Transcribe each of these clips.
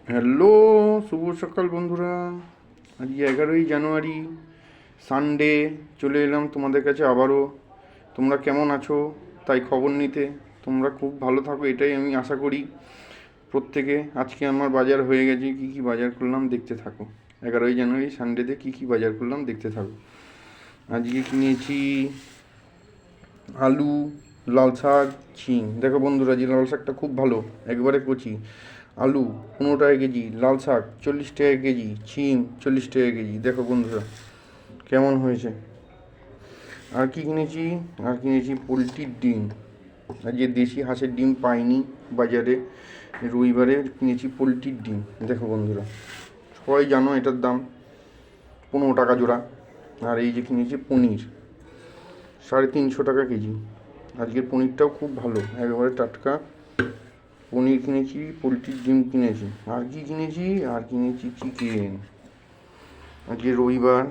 Hello, শুভ সকাল বন্ধুরা। আজ 11ই জানুয়ারি, সানডে। চলে এলাম তোমাদের কাছে আবারও। তোমরা কেমন আছো তাই খবর নিতে। তোমরা খুব ভালো থাকো এটাই আমি আশা করি প্রত্যেকে। আজকে আমার বাজার হয়ে গেছে, কি কি বাজার করলাম দেখতে থাকো। 11ই জানুয়ারি সানডেতে কি কি বাজার করলাম দেখতে থাকো। আজকে কিনেছি আলু, লাল শাক, ছিম। দেখো বন্ধুরা, যে লাল শাকটা খুব ভালো, একবারে কচি। আলু 15 টাকা কেজি, লাল শাক 40 টাকা কেজি, ছিম 40 টাকা কেজি। দেখো বন্ধুরা কেমন হয়েছে। আর কিনেছি পোলট্রির ডিম। আজকে দেশি হাঁসের ডিম পাইনি বাজারে, রবিবারে কিনেছি পোলট্রির ডিম। দেখো বন্ধুরা, সবাই জানো এটার দাম 15 টাকা জোড়া। আর এই যে কিনেছি পনির, 350 টাকা কেজি। আজকের পনিরটাও খুব ভালো, একেবারে টাটকা পনির কিনেছি, পোলট্রির ডিম কিনেছি। আর কিনেছি চিকেন। আজকে রবিবার,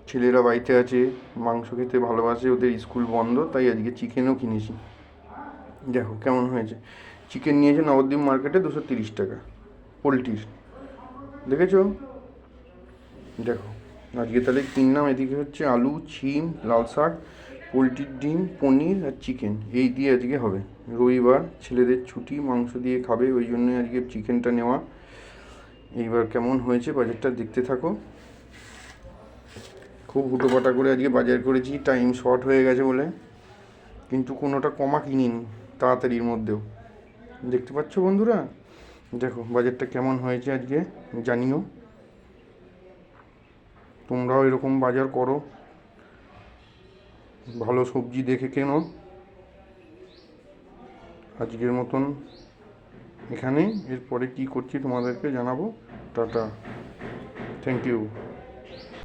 ছেলেরা বাড়িতে আছে, মাংস খেতে ভালোবাসে, ওদের স্কুল বন্ধ, তাই আজকে চিকেনও কিনেছি। দেখো কেমন হয়েছে। চিকেন নিয়েছে নবদ্বীপ মার্কেটে 230 টাকা পোলট্রির, দেখেছো? দেখো আজকে তাহলে কিনলাম। এদিকে হচ্ছে আলু, ছিম, লাল শাক, পোলট্রির ডিম, পনির আর চিকেন। এই দিয়ে আজকে হবে। রবিবার, ছেলেদের ছুটি, মাংস দিয়ে খাবে, ওই জন্যই আজকে চিকেনটা নেওয়া। এইবার কেমন হয়েছে বাজারটা দেখতে থাকো। খুব হুটোপাটা করে আজকে বাজার করেছি, টাইম শর্ট হয়ে গেছে বলে, কিন্তু কোনোটা কমা কিনিনি তাড়াতাড়ির মধ্যেও। দেখতে পাচ্ছ বন্ধুরা, দেখো বাজারটা কেমন হয়েছে আজকে, জানিও। তোমরাও এরকম বাজার করো, ভালো সবজি দেখে কেনো। আজকের মতন এখানে, এরপরে কি করছি তোমাদেরকে জানাবো। Tata, thank you.